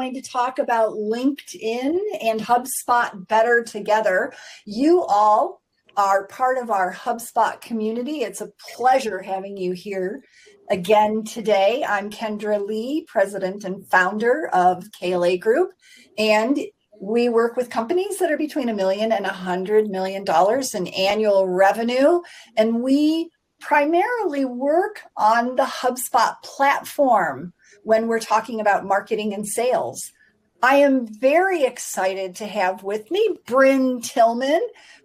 going to talk about LinkedIn and HubSpot better together. You all are part of our HubSpot community. It's a pleasure having you here again today. I'm Kendra Lee, president and founder of KLA Group, and we work with companies that are between $1 million and $100 million in annual revenue, and we primarily work on the HubSpot platform when we're talking about marketing and sales. I am very excited to have with me Bryn Tillman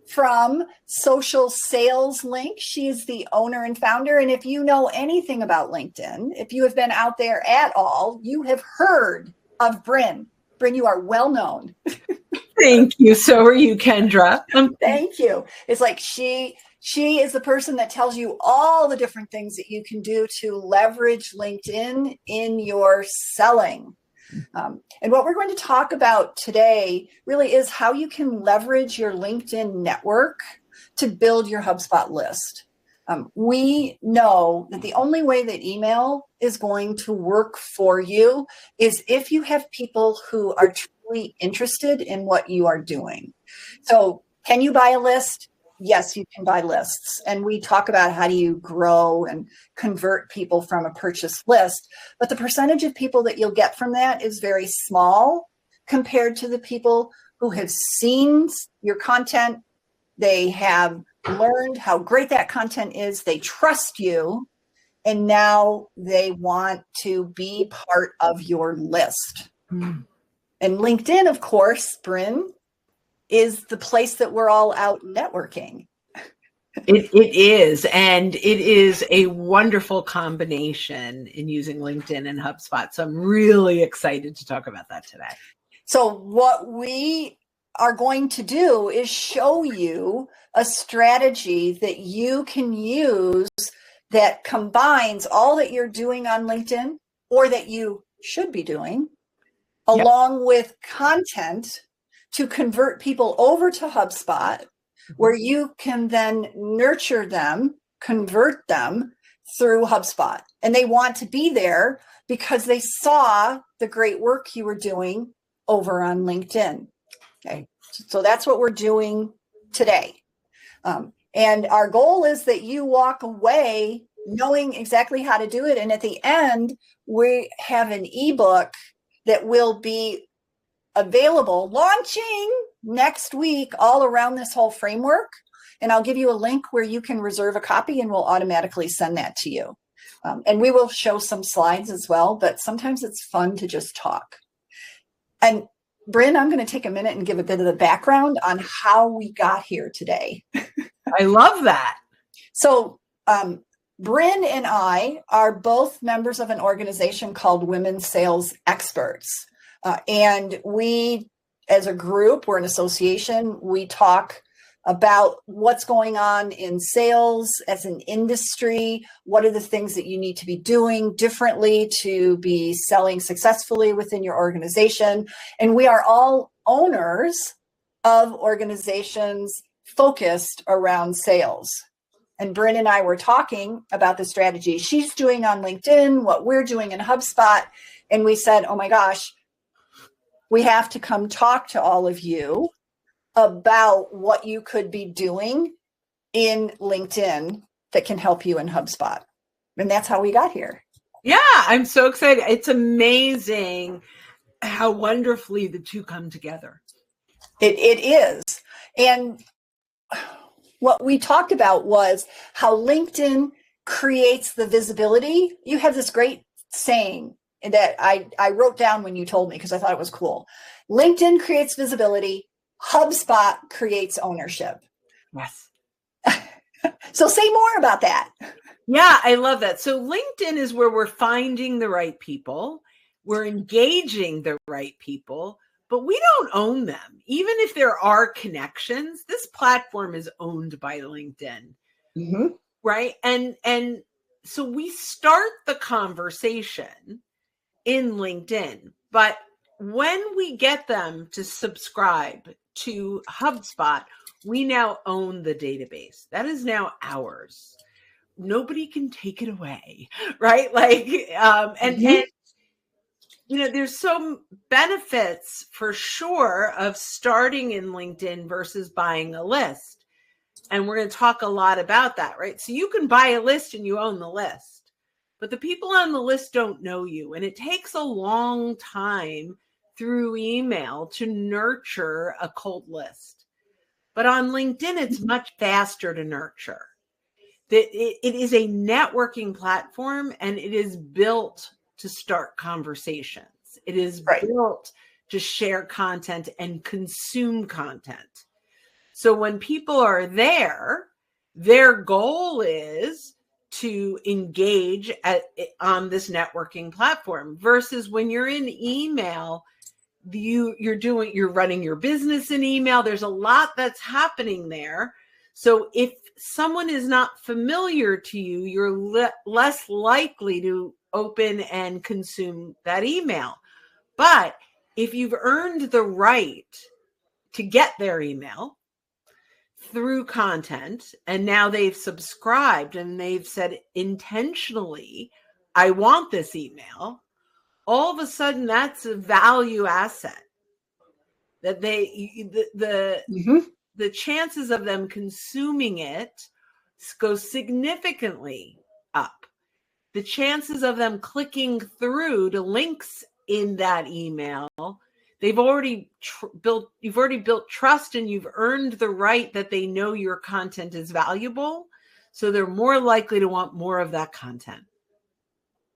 from Social Sales Link. She is the owner and founder. And if you know anything about LinkedIn, if you have been out there at all, you have heard of Bryn. Bryn, you are well known. Thank you. So are you, Kendra. Thank you. It's like she is the person that tells you all the different things that you can do to leverage LinkedIn in your selling. And what we're going to talk about today really is how you can leverage your LinkedIn network to build your HubSpot list. We know that the only way that email is going to work for you is if you have people who are truly interested in what you are doing. So can you buy a list? Yes, you can buy lists. And we talk about how do you grow and convert people from a purchase list. But the percentage of people that you'll get from that is very small compared to the people who have seen your content. They have learned how great that content is. They trust you. And now they want to be part of your list. And LinkedIn, of course, Bryn, is the place that we're all out networking. It is. And it is a wonderful combination in using LinkedIn and HubSpot. So I'm really excited to talk about that today. So what we are going to do is show you a strategy that you can use that combines all that you're doing on LinkedIn, or that you should be doing, along with content to convert people over to HubSpot, where you can then nurture them, convert them through HubSpot. And they want to be there because they saw the great work you were doing over on LinkedIn. Okay, so that's what we're doing today. And our goal is that you walk away knowing exactly how to do it. And at the end, we have an ebook that will be available, launching next week, all around this whole framework. And I'll give you a link where you can reserve a copy, and we'll automatically send that to you. And we will show some slides as well, but sometimes it's fun to just talk. And Bryn, I'm going to take a minute and give a bit of the background on how we got here today. I love that. So Bryn and I are both members of an organization called Women Sales Experts. And we, as a group, we're an association, we talk about what's going on in sales as an industry. What are the things that you need to be doing differently to be selling successfully within your organization? And we are all owners of organizations focused around sales. And Bryn and I were talking about the strategy she's doing on LinkedIn, what we're doing in HubSpot. And we said, oh my gosh, we have to come talk to all of you about what you could be doing in LinkedIn that can help you in HubSpot. And that's how we got here. Yeah, I'm so excited. It's amazing how wonderfully the two come together. It is. And what we talked about was how LinkedIn creates the visibility. You have this great saying that I wrote down when you told me because I thought it was cool. LinkedIn creates visibility. HubSpot creates ownership. Yes. So say more about that. Yeah, I love that. So LinkedIn is where we're finding the right people. We're engaging the right people, but we don't own them. Even if there are connections, this platform is owned by LinkedIn. Mm-hmm. Right? And so we start the conversation in LinkedIn, but when we get them to subscribe to HubSpot, we now own the database. That is now ours. Nobody can take it away, right? Like, and there's some benefits for sure of starting in LinkedIn versus buying a list. And we're going to talk a lot about that, right? So you can buy a list and you own the list, but the people on the list don't know you. And it takes a long time through email to nurture a cold list. But on LinkedIn, it's much faster to nurture. It is a networking platform, and it is built to start conversations. It is built to share content and consume content. So when people are there, their goal is to engage on this networking platform, versus when you're in email, you're running your business in email. There's a lot that's happening there. So if someone is not familiar to you, you're less likely to open and consume that email. But if you've earned the right to get their email through content, and now they've subscribed and they've said intentionally, I want this email, all of a sudden that's a value asset that the chances of them consuming it go significantly up. The chances of them clicking through to links in that email, you've already built trust, and you've earned the right that they know your content is valuable. So they're more likely to want more of that content.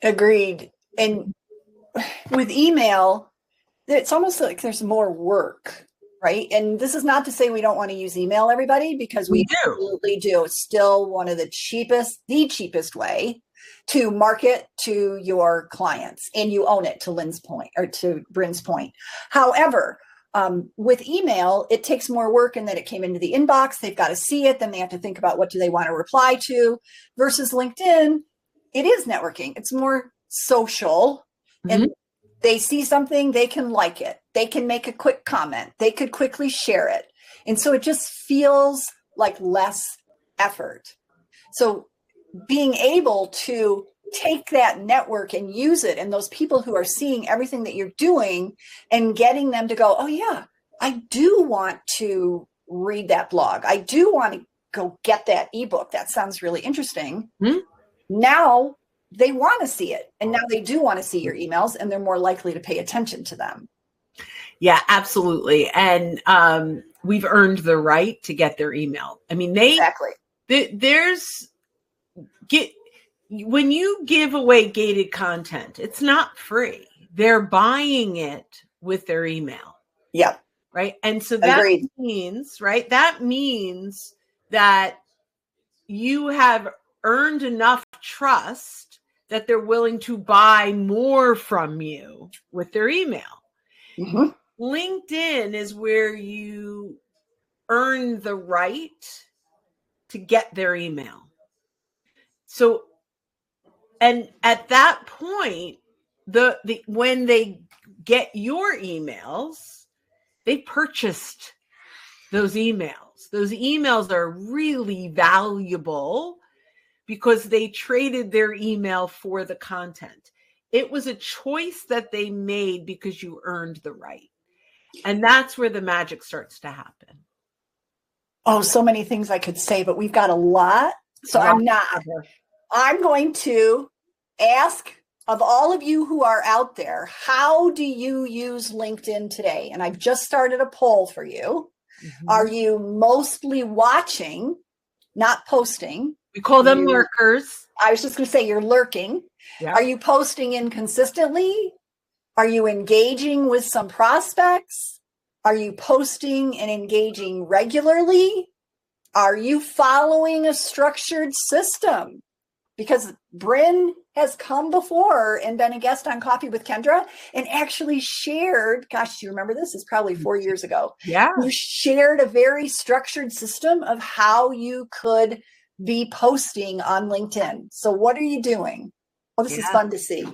Agreed. And with email, it's almost like there's more work, right? And this is not to say we don't want to use email, everybody, because we absolutely do. It's still one of the cheapest way to market to your clients, and you own it, to Lynn's point, or to Bryn's point. However, with email, it takes more work in that it came into the inbox. They've got to see it. Then they have to think about what do they want to reply to, versus LinkedIn. It is networking. It's more social, and they see something, they can like it. They can make a quick comment. They could quickly share it. And so it just feels like less effort. So being able to take that network and use it, and those people who are seeing everything that you're doing, and getting them to go, oh yeah, I do want to read that blog. I do want to go get that ebook. That sounds really interesting. Now they want to see it. And now they do want to see your emails, and they're more likely to pay attention to them. Yeah, absolutely. And we've earned the right to get their email. I mean, when you give away gated content, it's not free. They're buying it with their email. Yep. Right. And so that means that you have earned enough trust that they're willing to buy more from you with their email. LinkedIn is where you earn the right to get their email. So, and at that point, when they get your emails, they purchased those emails. Those emails are really valuable because they traded their email for the content. It was a choice that they made because you earned the right. And that's where the magic starts to happen. Oh, so many things I could say, but we've got a lot. So I'm going to ask of all of you who are out there, how do you use LinkedIn today? And I've just started a poll for you. Are you mostly watching, not posting? We call them lurkers. I was just going to say you're lurking. Yeah. Are you posting inconsistently? Are you engaging with some prospects? Are you posting and engaging regularly? Are you following a structured system? Because Bryn has come before and been a guest on Coffee with Kendra and actually shared, gosh, do you remember this? It's probably 4 years ago. Yeah. You shared a very structured system of how you could be posting on LinkedIn. So what are you doing? Well, this is fun to see.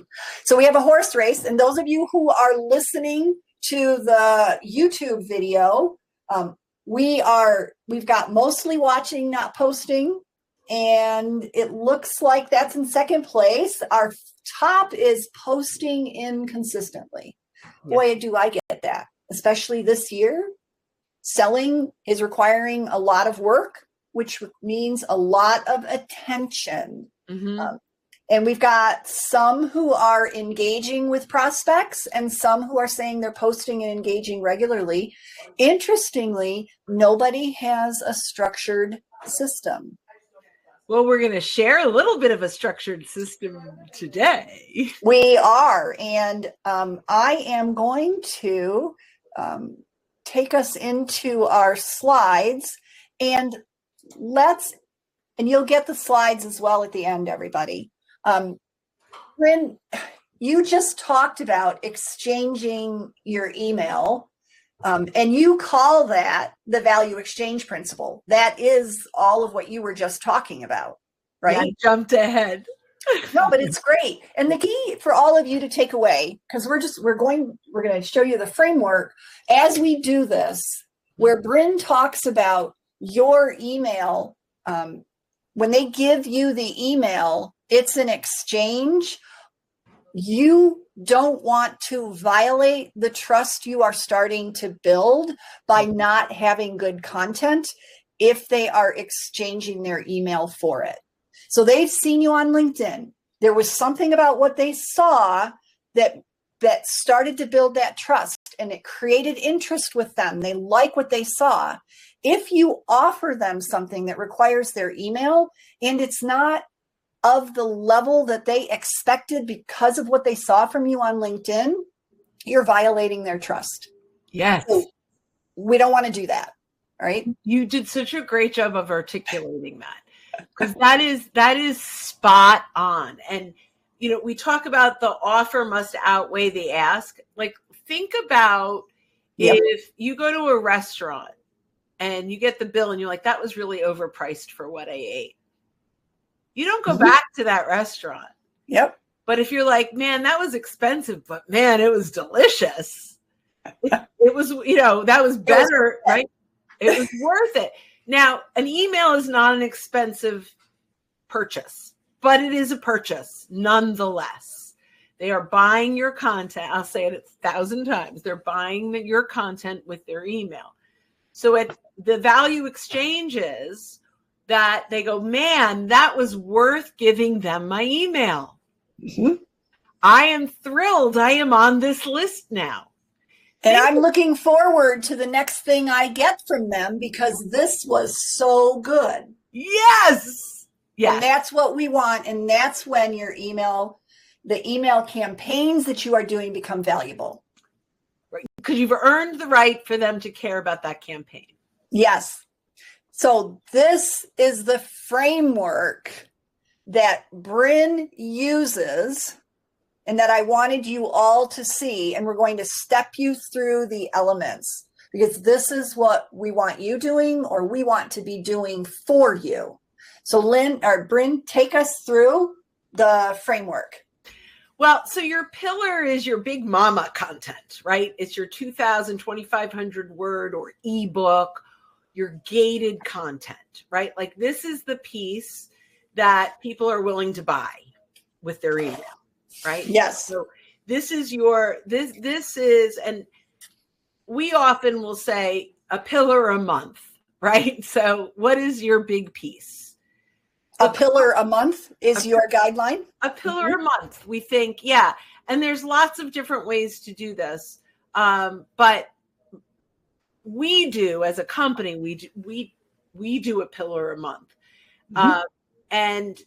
So we have a horse race. And those of you who are listening to the YouTube video, we've got mostly watching, not posting. And it looks like that's in second place. Our top is posting inconsistently. Boy, do I get that, especially this year. Selling is requiring a lot of work, which means a lot of attention. And we've got some who are engaging with prospects and some who are saying they're posting and engaging regularly. Interestingly, nobody has a structured system. Well, we're going to share a little bit of a structured system today. We are. And I am going to take us into our slides, and you'll get the slides as well at the end, everybody. Bryn, you just talked about exchanging your email, and you call that the value exchange principle. That is all of what you were just talking about, right? Yeah, I jumped ahead. No, but it's great. And the key for all of you to take away, because we're going to show you the framework as we do this, where Bryn talks about your email. When they give you the email, it's an exchange. You don't want to violate the trust you are starting to build by not having good content if they are exchanging their email for it. So they've seen you on LinkedIn. There was something about what they saw that started to build that trust, and it created interest with them. They like what they saw. If you offer them something that requires their email and it's not of the level that they expected because of what they saw from you on LinkedIn, you're violating their trust. Yes. So we don't want to do that. All right. You did such a great job of articulating that, because that is spot on. And, we talk about the offer must outweigh the ask. Like, think about if you go to a restaurant and you get the bill and you're like, that was really overpriced for what I ate. You don't go back to that restaurant. Yep. But if you're like, man, that was expensive, but man, it was delicious. It was, that was better, right? It was worth it. Now, an email is not an expensive purchase, but it is a purchase nonetheless. They are buying your content. I'll say it 1,000 times. They're buying your content with their email. So the value exchange is that they go, man, that was worth giving them my email. I am thrilled. I am on this list now. And I'm looking forward to the next thing I get from them because this was so good. Yes. Yes. And that's what we want. And that's when the email campaigns that you are doing become valuable. Right. Because you've earned the right for them to care about that campaign. Yes. So this is the framework that Bryn uses and that I wanted you all to see. And we're going to step you through the elements because this is what we want you doing or we want to be doing for you. So Bryn, take us through the framework. Well, so your pillar is your big mama content, right? It's your 2,000, 2,500 word or ebook, your gated content, right? Like this is the piece that people are willing to buy with their email, right? Yes. So this is this is, and we often will say a pillar a month, right? So what is your big piece? A pillar a month is your guideline? A pillar a month. We think, yeah. And there's lots of different ways to do this. But we do as a company, we do a pillar a month. And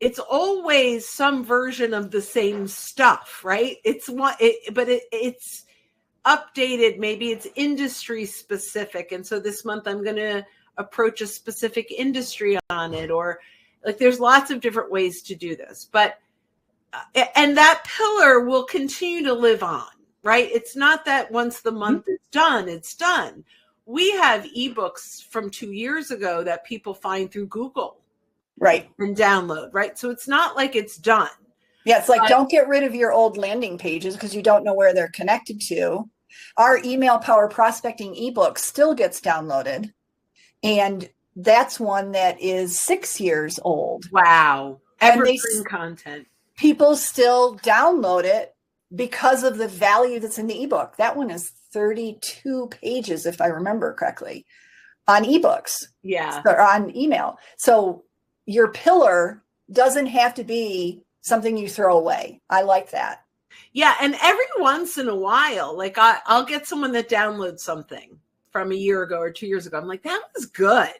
it's always some version of the same stuff, right? It's it's updated. Maybe it's industry specific. And so this month I'm going to approach a specific industry on it, or like there's lots of different ways to do this, but, and that pillar will continue to live on, right? It's not that once the month is done, it's done. We have ebooks from 2 years ago that people find through Google. Right. And download, right? So it's not like it's done. Yeah, it's like don't get rid of your old landing pages because you don't know where they're connected to. Our email power prospecting ebook still gets downloaded. And that's one that is 6 years old. Wow. And they Evergreen content. people still download it because of the value that's in the ebook. That one is 32 pages, if I remember correctly, on ebooks. Yeah. Or on email. So your pillar doesn't have to be something you throw away. I like that. Yeah. And every once in a while, like I'll get someone that downloads something from a year ago or 2 years ago. I'm like, that was good.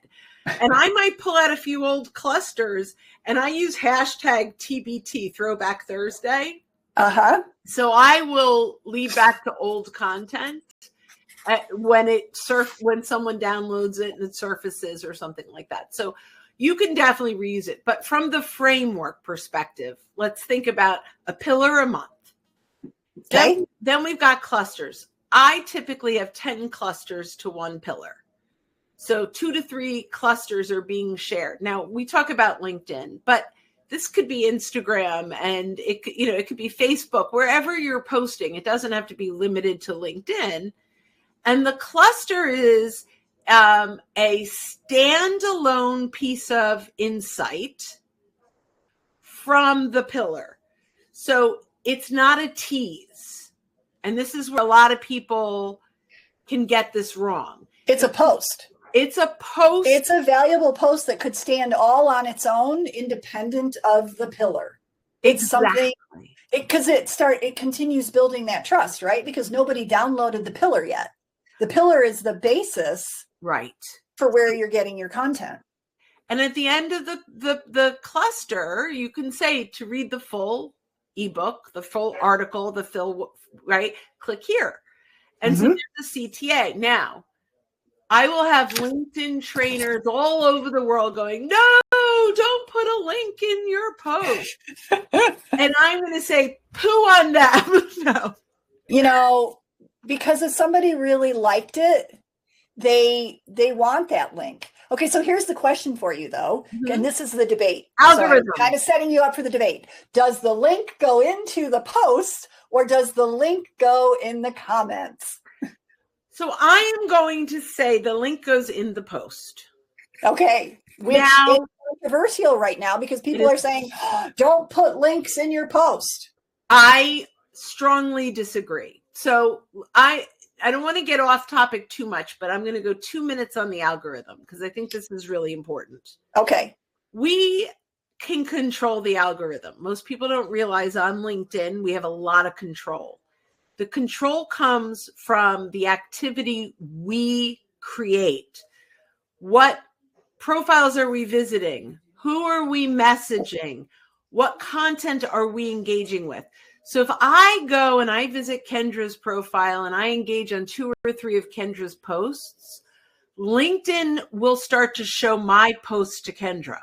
And I might pull out a few old clusters, and I use hashtag TBT, Throwback Thursday. Uh-huh. So I will lead back to old content when someone downloads it and it surfaces or something like that. So you can definitely reuse it. But from the framework perspective, let's think about a pillar a month. Okay. Then we've got clusters. I typically have 10 clusters to one pillar. So 2 to 3 clusters are being shared. Now we talk about LinkedIn, but this could be Instagram, and it could be Facebook, wherever you're posting. It doesn't have to be limited to LinkedIn. And the cluster is a standalone piece of insight from the pillar. So it's not a tease. And this is where a lot of people can get this wrong. It's a post. It's a post. It's a valuable post that could stand all on its own, independent of the pillar. It's something, because it continues building that trust, right? Because nobody downloaded the pillar yet. The pillar is the basis, right, for where you're getting your content. And at the end of the cluster, you can say, to read the full ebook, the full article, the full, right, click here. And so there's the CTA. Now, I will have LinkedIn trainers all over the world going, no, don't put a link in your post. And I'm going to say, poo on them. No. Because if somebody really liked it, they want that link. Okay, so here's the question for you, though. And this is the debate. Algorithm. So I'm kind of setting you up for the debate. Does the link go into the post, or does the link go in the comments? So I am going to say the link goes in the post. Okay. Which is controversial right now, because people are saying, don't put links in your post. I strongly disagree. So I don't want to get off topic too much, but I'm going to go 2 minutes on the algorithm, because I think this is really important. Okay. We can control the algorithm. Most people don't realize on LinkedIn, we have a lot of control. The control comes from the activity we create. What profiles are we visiting? Who are we messaging? What content are we engaging with? So if I go and I visit Kendra's profile and I engage on 2 or 3 of Kendra's posts, LinkedIn will start to show my posts to Kendra.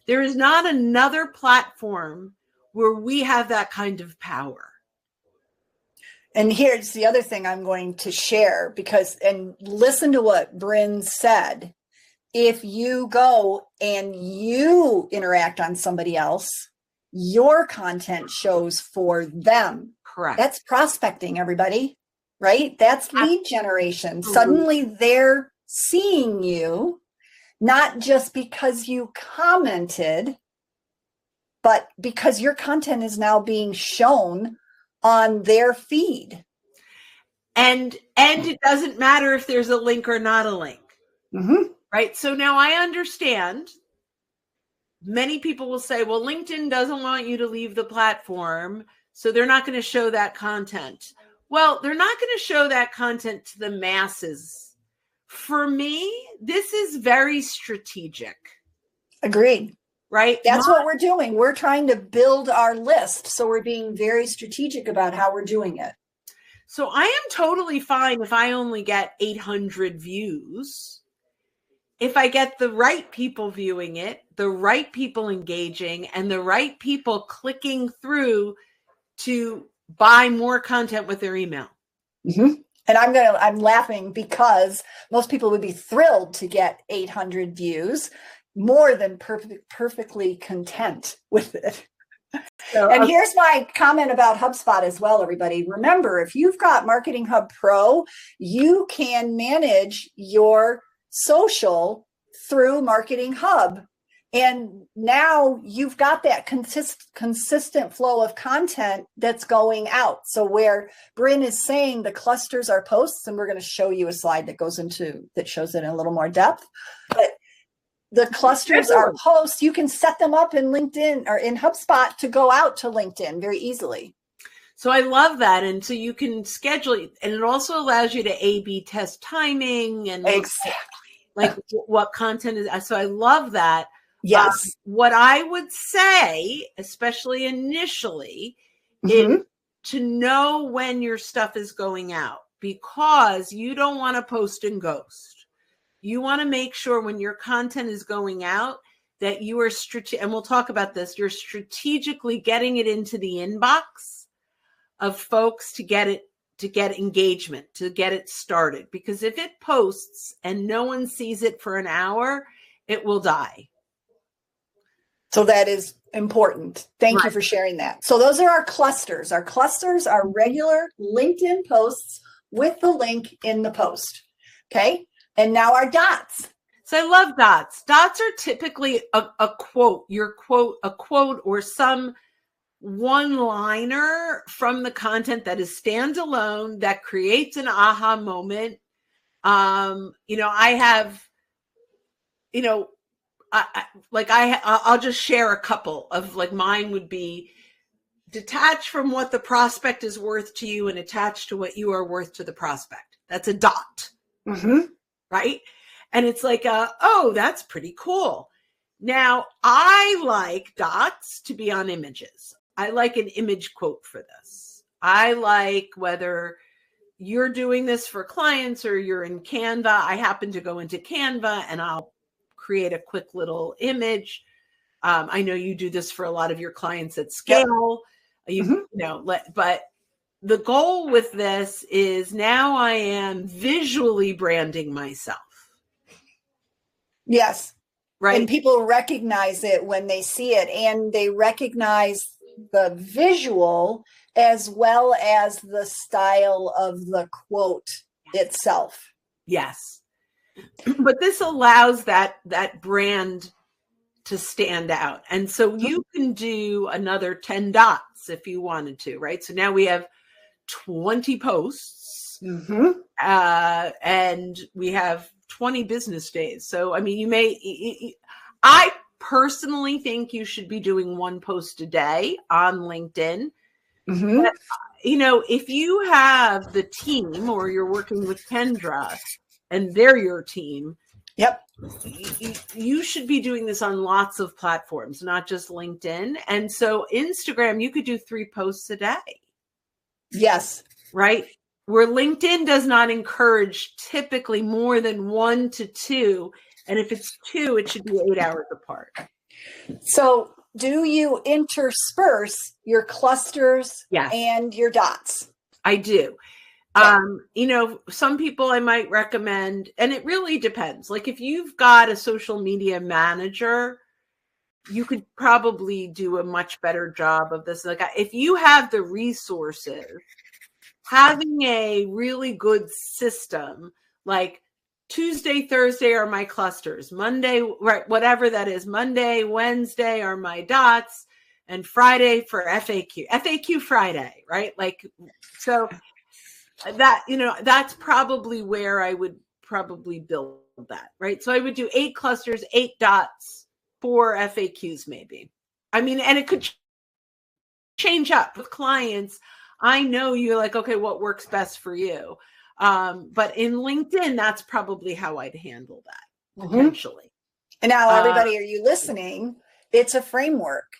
There is not another platform where we have that kind of power. And here's the other thing I'm going to share, and listen to what Bryn said. If you go and you interact on somebody else, your content shows for them. Correct. That's prospecting, everybody, right? That's lead generation. Suddenly they're seeing you, not just because you commented, but because your content is now being shown on their feed. And it doesn't matter if there's a link or not a link. Right? So now I understand many people will say, well, LinkedIn doesn't want you to leave the platform, so they're not going to show that content. Well, they're not going to show that content to the masses. For me, this is very strategic. Agreed. Right? That's what we're doing. We're trying to build our list. So we're being very strategic about how we're doing it. So I am totally fine if I only get 800 views. If I get the right people viewing it, the right people engaging, and the right people clicking through to buy more content with their email. And I'm laughing because most people would be thrilled to get 800 views, more than perfectly content with it. So, and here's my comment about HubSpot as well, everybody. Remember, if you've got Marketing Hub Pro, you can manage your social through Marketing Hub. And now you've got that consistent flow of content that's going out. So where Bryn is saying the clusters are posts, and we're going to show you a slide that shows it in a little more depth. But the clusters are posts. You can set them up in LinkedIn or in HubSpot to go out to LinkedIn very easily. So I love that. And so you can schedule it, and it also allows you to A/B test timing and like what content is. So I love that. Yes. What I would say, especially initially, is to know when your stuff is going out, because you don't want to post and ghost. You want to make sure when your content is going out that you are and we'll talk about this, you're strategically getting it into the inbox of folks to get engagement, to get it started. Because if it posts and no one sees it for an hour, it will die. So that is important. Thank you for sharing that. So those are our clusters. Our clusters are regular LinkedIn posts with the link in the post. Okay. And now our dots. So I love dots. Dots are typically a quote, a quote or some one-liner from the content that is standalone that creates an aha moment. I have, I'll just share a couple of, like, mine would be detach from what the prospect is worth to you and attach to what you are worth to the prospect. That's a dot, right? And it's like, oh, that's pretty cool. Now, I like dots to be on images. I like an image quote for this. I like, whether you're doing this for clients or you're in Canva, I happen to go into Canva and I'll create a quick little image. I know you do this for a lot of your clients at scale. But the goal with this is now I am visually branding myself. Yes. Right. And people recognize it when they see it, and they recognize the visual as well as the style of the quote itself. Yes. But this allows that brand to stand out. And so you can do another 10 dots if you wanted to, right? So now we have 20 posts and we have 20 business days. So, I mean, I personally think you should be doing one post a day on LinkedIn. But, if you have the team, or you're working with Kendra and they're your team, you should be doing this on lots of platforms, not just LinkedIn. And so Instagram, you could do 3 posts a day. Yes. Right? Where LinkedIn does not encourage typically more than 1 to 2. And if it's 2, it should be 8 hours apart. So do you intersperse your clusters and your dots? I do. Some people I might recommend, and it really depends. Like, if you've got a social media manager, you could probably do a much better job of this. Like, if you have the resources, having a really good system, like Tuesday, Thursday are my clusters, Monday, right, whatever that is, Monday, Wednesday are my dots, and Friday for FAQ Friday, right? Like, so that, that's probably where I would probably build that, right? So I would do 8 clusters, 8 dots, 4 FAQs maybe. I mean, and it could change up with clients. I know you're like, okay, what works best for you? But in LinkedIn, that's probably how I'd handle that potentially. And now, everybody, are you listening? It's a framework.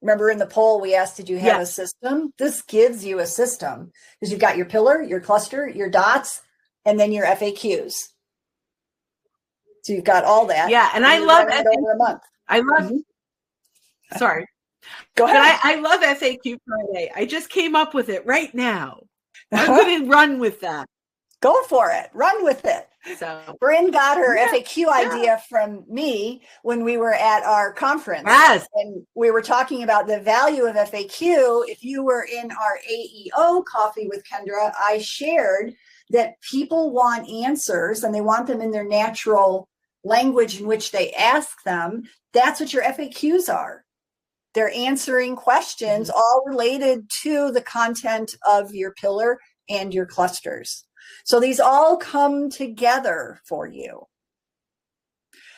Remember in the poll, we asked, did you have a system? This gives you a system, because you've got your pillar, your cluster, your dots, and then your FAQs. So you've got all that. Yeah. And I love it over a month. I love, sorry. Go ahead. But I love FAQ Friday. I just came up with it right now. I'm going to run with that. Go for it. Run with it. So Bryn got her FAQ idea from me when we were at our conference. Yes. And we were talking about the value of FAQ. If you were in our AEO Coffee with Kendra, I shared that people want answers and they want them in their natural language in which they ask them, that's what your FAQs are. They're answering questions all related to the content of your pillar and your clusters. So these all come together for you.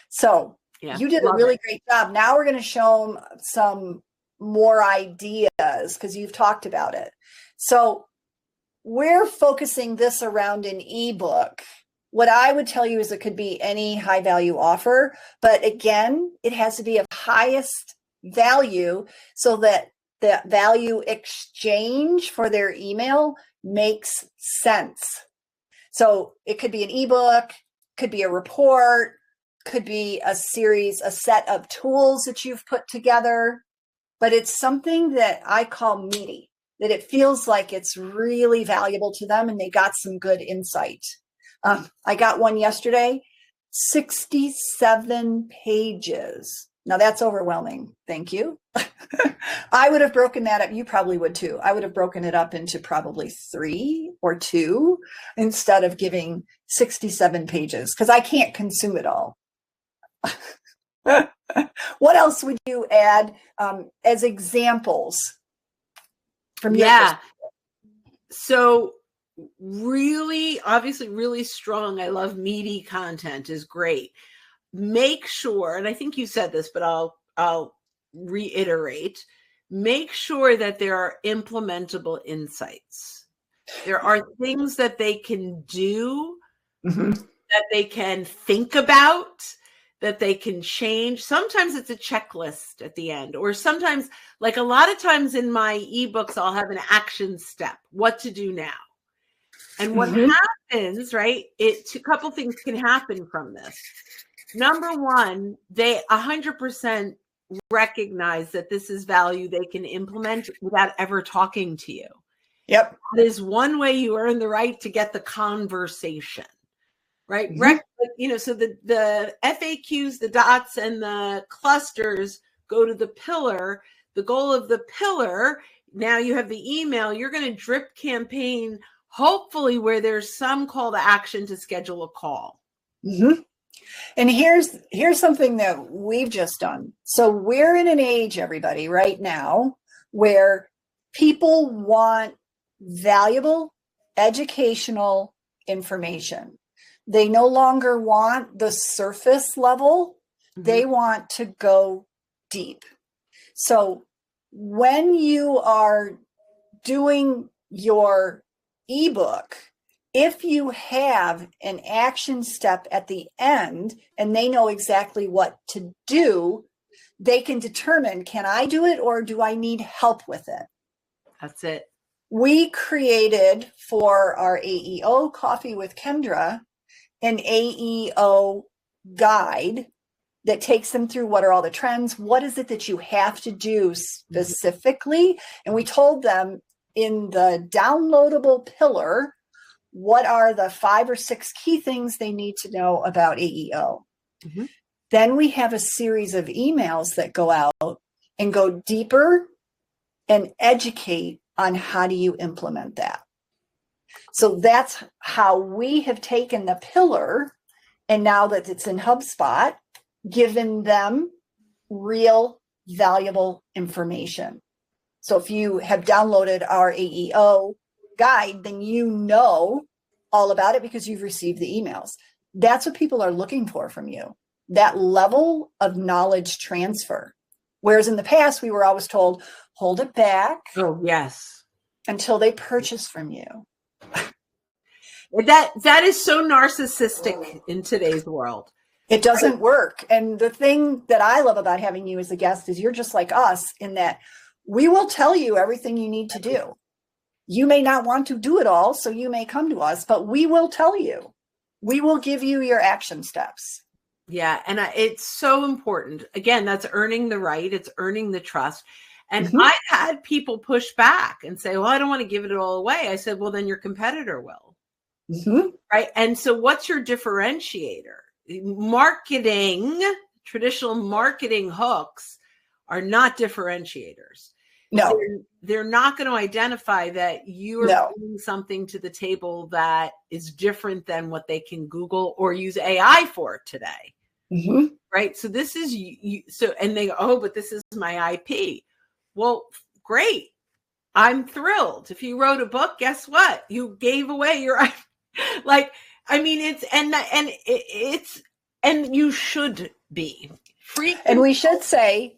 So you did a really great job. Now we're going to show them some more ideas because you've talked about it. So we're focusing this around an ebook. What I would tell you is it could be any high value offer, but again, it has to be of highest value so that the value exchange for their email makes sense. So it could be an ebook, could be a report, could be a series, a set of tools that you've put together, but it's something that I call meaty, that it feels like it's really valuable to them and they got some good insight. I got one yesterday, 67 pages. Now that's overwhelming. Thank you. I would have broken that up. You probably would too. I would have broken it up into probably 3 or 2 instead of giving 67 pages because I can't consume it all. What else would you add as examples from your perspective? So really, obviously really strong. I love meaty content is great. Make sure, and I think you said this, but I'll reiterate, make sure that there are implementable insights. There are things that they can do, that they can think about, that they can change. Sometimes it's a checklist at the end, or sometimes, like a lot of times in my ebooks, I'll have an action step, what to do now. And what happens, right? A couple things can happen from this. Number one, they 100% recognize that this is value they can implement without ever talking to you. Yep. That is one way you earn the right to get the conversation, right? So the FAQs, the dots, and the clusters go to the pillar. The goal of the pillar, now you have the email, you're going to drip campaign, hopefully where there's some call to action to schedule a call. And here's something that we've just done. So we're in an age, everybody, right now, where people want valuable educational information. They no longer want the surface level. They want to go deep. So when you are doing your ebook, if you have an action step at the end and they know exactly what to do, they can determine, can I do it or do I need help with it? That's it. We created for our AEO Coffee with Kendra an AEO guide that takes them through what are all the trends, what is it that you have to do specifically, and we told them in the downloadable pillar what are the 5 or 6 key things they need to know about AEO. Then we have a series of emails that go out and go deeper and educate on how do you implement that. So that's how we have taken the pillar, and now that it's in HubSpot, given them real valuable information. So if you have downloaded our AEO guide, then you know all about it because you've received the emails. That's what people are looking for from you, that level of knowledge transfer. Whereas in the past, we were always told, hold it back. Oh, yes. Until they purchase from you. That is so narcissistic in today's world. It doesn't work. And the thing that I love about having you as a guest is you're just like us in that we will tell you everything you need to do. You may not want to do it all, so you may come to us, but we will tell you. We will give you your action steps. Yeah, and it's so important. Again, that's earning the right. It's earning the trust. And I've had people push back and say, well, I don't want to give it all away. I said, well, then your competitor will. Right. And so what's your differentiator? Marketing, traditional marketing hooks are not differentiators. No, they're not going to identify that you are bringing something to the table that is different than what they can Google or use AI for today. Mhm. right? So this is so, and they go, oh, but this is my IP. Well, great. I'm thrilled. If you wrote a book, guess what? You gave away your like. I mean, and you should be free. And we should say,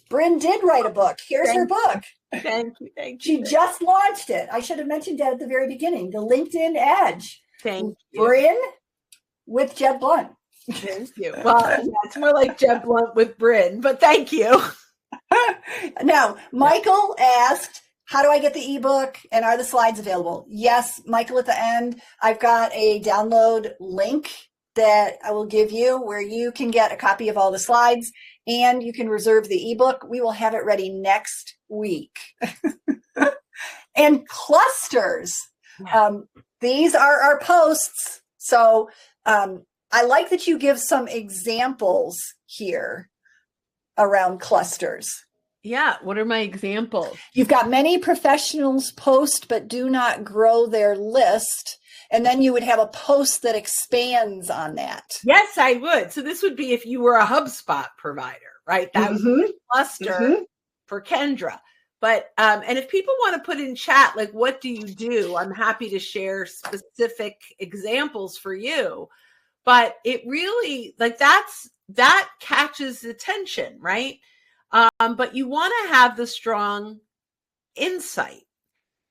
Bryn did write a book. Here's her book. Thank you. Thank She you. just launched it. I should have mentioned that at the very beginning. The LinkedIn Edge. Thank you. Bryn with Jeb Blount. Thank you. Well, yeah, it's more like Jeb Blount with Bryn, but thank you. Now, Michael asked, how do I get the ebook and are the slides available? Yes, Michael, at the end, I've got a download link that I will give you where you can get a copy of all the slides and you can reserve the ebook. We will have it ready next week. And clusters. These are our posts. So I like that you give some examples here around clusters. Yeah. What are my examples? You've got many professionals post but do not grow their list. And then you would have a post that expands on that. Yes, I would. So this would be if you were a HubSpot provider, right? That would be a cluster for Kendra. But and if people want to put in chat, like, what do you do? I'm happy to share specific examples for you. But it really, like, that catches attention, right? But you want to have the strong insight.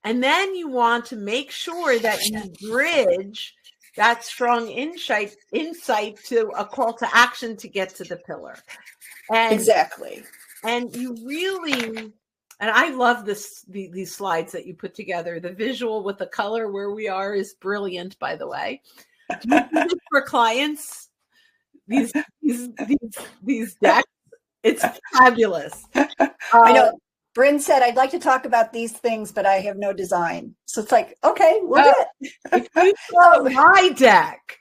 And then you want to make sure that you bridge that strong insight to a call to action to get to the pillar. And exactly. And you really, and I love these slides that you put together. The visual with the color where we are is brilliant, by the way. Do you do this for clients? These decks, it's fabulous. I know. Bryn said, I'd like to talk about these things, but I have no design. So it's like, okay, we'll do it. If you saw my deck.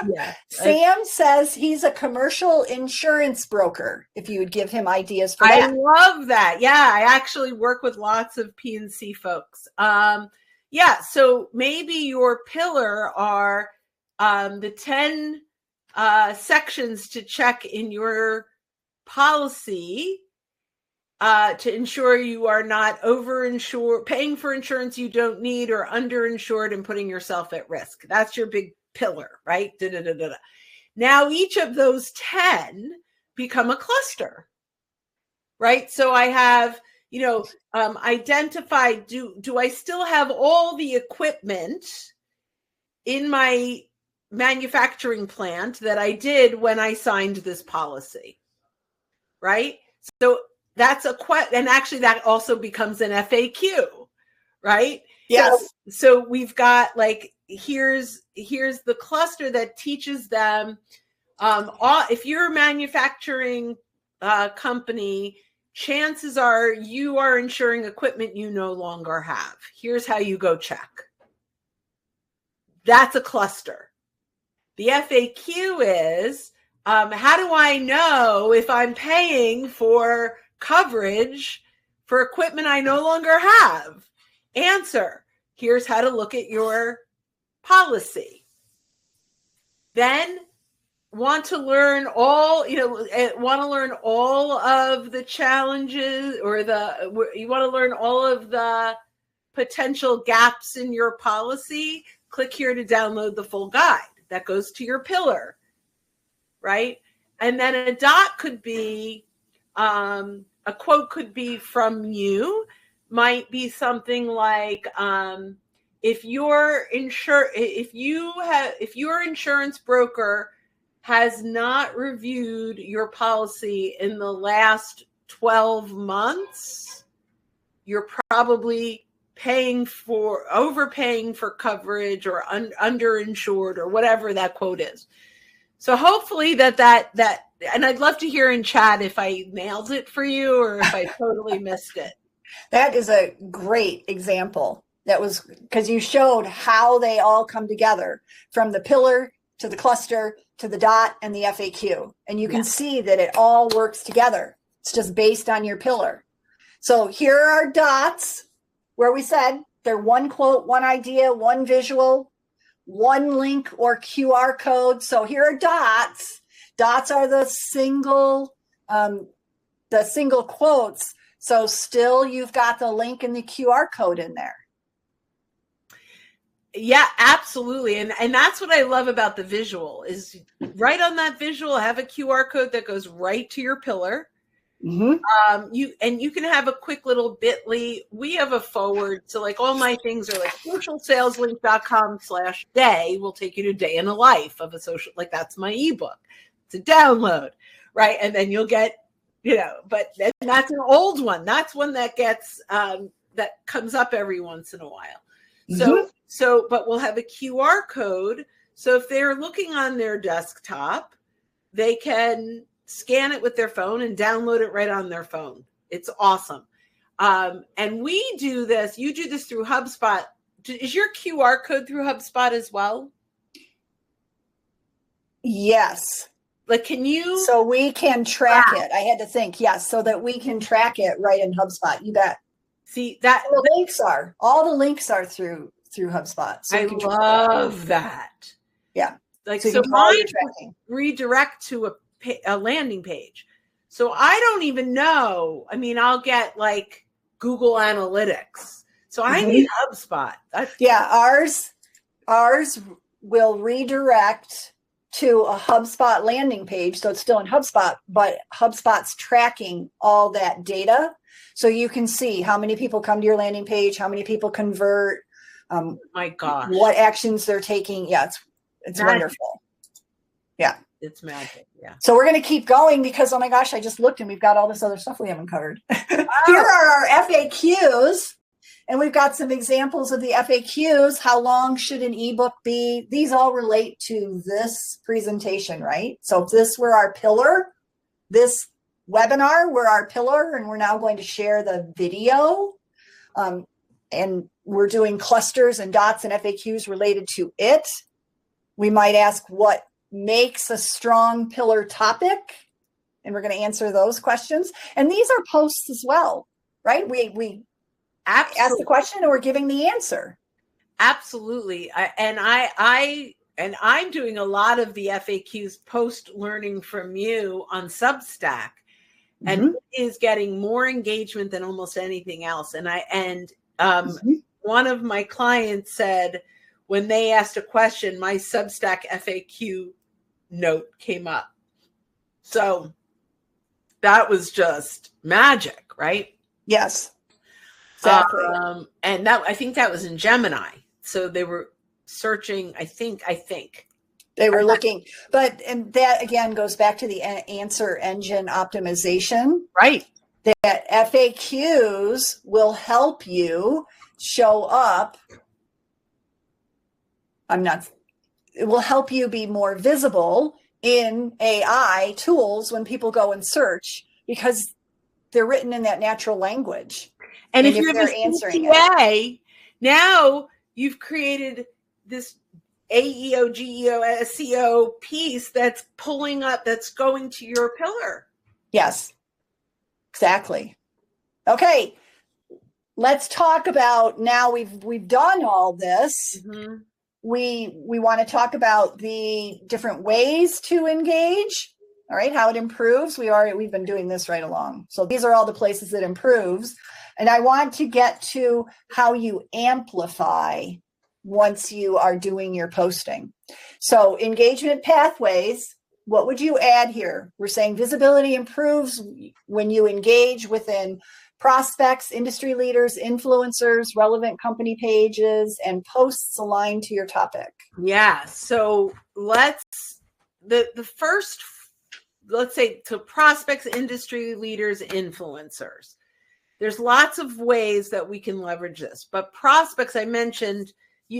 Yeah. Sam says he's a commercial insurance broker, if you would give him ideas for that. I love that. Yeah, I actually work with lots of P&C folks. Yeah, so maybe your pillar are the 10 sections to check in your policy to ensure you are not overinsured, paying for insurance you don't need, or underinsured and putting yourself at risk. That's your big pillar, right? Now each of those 10 become a cluster, right? So I have, identified, do I still have all the equipment in my manufacturing plant that I did when I signed this policy, right? So that's and actually that also becomes an FAQ, right? Yes. So we've got, like, here's the cluster that teaches them, if you're a manufacturing company, chances are you are insuring equipment you no longer have. Here's how you go check. That's a cluster. The FAQ is, how do I know if I'm paying for coverage for equipment I no longer have? Answer, here's how to look at your policy. Then want to learn all of the challenges, or you want to learn all of the potential gaps in your policy. Click here to download the full guide. That goes to your pillar, right? And then a dot could be, a quote could be from you, might be something like, if your insurance broker has not reviewed your policy in the last 12 months, you're probably overpaying for coverage, or underinsured, or whatever that quote is. So hopefully that, and I'd love to hear in chat if I nailed it for you or if I totally missed it. That is a great example. That was because you showed how they all come together, from the pillar to the cluster to the dot and the FAQ. And you can see that it all works together. It's just based on your pillar. So here are dots where we said they're one quote, one idea, one visual, one link or QR code. So here are dots. Dots are the single quotes. So still you've got the link and the QR code in there. Yeah, absolutely. And that's what I love about the visual is right on that visual, have a QR code that goes right to your pillar. Mm-hmm. You can have a quick little bit.ly. We have a forward. So like all my things are like socialsaleslink.com/day will take you to day in the life of a social, like that's my ebook. It's a download, right? And then you'll get, but that's an old one. That's one that gets, that comes up every once in a while. But we'll have a QR code. So if they're looking on their desktop, they can scan it with their phone and download it right on their phone. It's awesome. And we do this, you do this through HubSpot. Is your QR code through HubSpot as well? Yes. Like, can you? So we can track it. I had to think, yes, so that we can track it right in HubSpot. You bet. See that all the links are through HubSpot. So I love that. Yeah. Like, so mine redirect to a landing page. So I don't even know. I mean, I'll get like Google Analytics. So I need HubSpot. Ours will redirect to a HubSpot landing page. So it's still in HubSpot, but HubSpot's tracking all that data. So you can see how many people come to your landing page, how many people convert, my gosh, what actions they're taking. Yeah, it's wonderful. Yeah. It's magic. Yeah. So we're going to keep going because, oh my gosh, I just looked and we've got all this other stuff we haven't covered. Here are our FAQs, and we've got some examples of the FAQs. How long should an ebook be? These all relate to this presentation, right? So if this were our pillar, this webinar were our pillar, and we're now going to share the video. And we're doing clusters and dots and FAQs related to it. We might ask what makes a strong pillar topic, and we're going to answer those questions. And these are posts as well, right? We ask the question and we're giving the answer. Absolutely. I'm doing a lot of the FAQs post learning from you on Substack, and it is getting more engagement than almost anything else. One of my clients said when they asked a question, my Substack FAQ note came up. So that was just magic, right? Yes, exactly. And I think that was in Gemini. So they were searching, I think they were looking, and that again goes back to the answer engine optimization, right? That FAQs will help you show up. It will help you be more visible in AI tools when people go and search, because they're written in that natural language. And if you're answering CTA, now you've created this AEO, GEO, SEO piece that's pulling up, that's going to your pillar. Yes, exactly. Okay, let's talk about, now we've done all this. We want to talk about the different ways to engage. All right, how it improves. We've been doing this right along. So these are all the places it improves. And I want to get to how you amplify once you are doing your posting. So engagement pathways, what would you add here? We're saying visibility improves when you engage within prospects, industry leaders, influencers, relevant company pages, and posts aligned to your topic. Yeah. So let's say to prospects, industry leaders, influencers. There's lots of ways that we can leverage this, but prospects, I mentioned,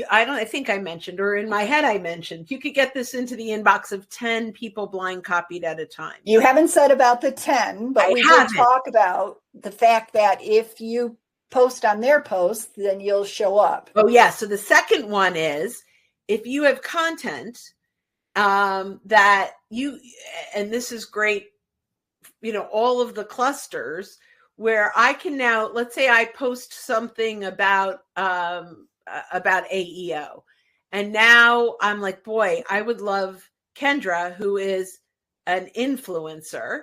I think I mentioned, or in my head I mentioned, you could get this into the inbox of 10 people blind copied at a time. You haven't said about the 10, but we did talk about the fact that if you post on their post, then you'll show up. Oh yeah. So the second one is, if you have content that you, and this is great, all of the clusters where I can now, let's say I post something about AEO. And now I'm like, boy, I would love Kendra, who is an influencer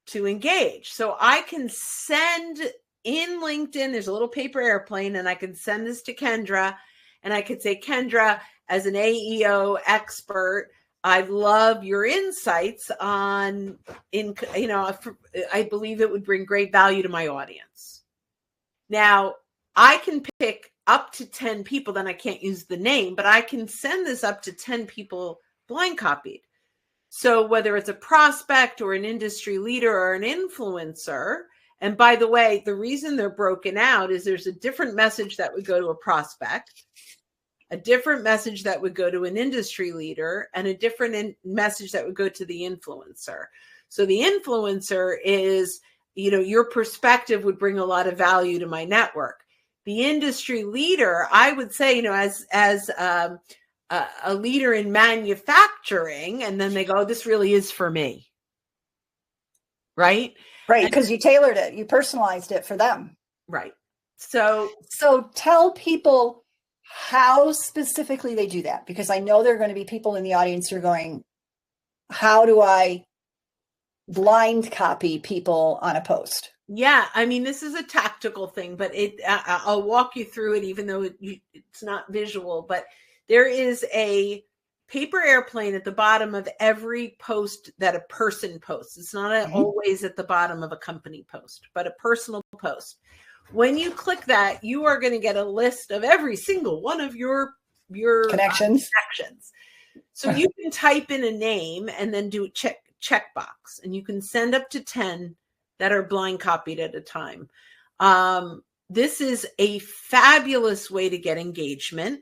to engage. So I can send in LinkedIn, there's a little paper airplane, and I can send this to Kendra, and I could say, Kendra, as an AEO expert, I love your insights on, I believe it would bring great value to my audience. Now, I can pick up to 10 people, then I can't use the name, but I can send this up to 10 people blind copied. So whether it's a prospect or an industry leader or an influencer, and by the way, the reason they're broken out is there's a different message that would go to a prospect, a different message that would go to an industry leader, and a different message that would go to the influencer. So the influencer is, your perspective would bring a lot of value to my network. The industry leader, I would say, as a leader in manufacturing, and then they go, this really is for me. Right? Right. Because you tailored it, you personalized it for them. Right. So tell people how specifically they do that, because I know there are going to be people in the audience who are going, how do I blind copy people on a post? Yeah, I mean, this is a tactical thing, but I'll walk you through it, even though it's not visual. But there is a paper airplane at the bottom of every post that a person posts. It's not always at the bottom of a company post, but a personal post. When you click that, you are going to get a list of every single one of your connections. So you can type in a name and then do a checkbox, and you can send up to 10 that are blind copied at a time. This is a fabulous way to get engagement.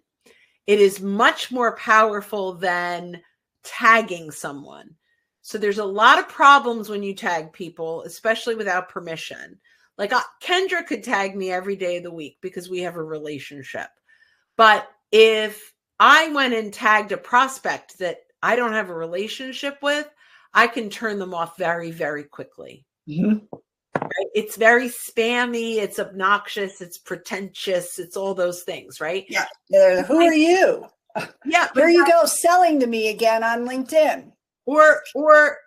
It is much more powerful than tagging someone. So there's a lot of problems when you tag people, especially without permission. Like Kendra could tag me every day of the week because we have a relationship. But if I went and tagged a prospect that I don't have a relationship with, I can turn them off very, very quickly. Mm-hmm. Right? It's very spammy. It's obnoxious. It's pretentious. It's all those things, right? Yeah. Who are you? Yeah. Here you go selling to me again on LinkedIn. Or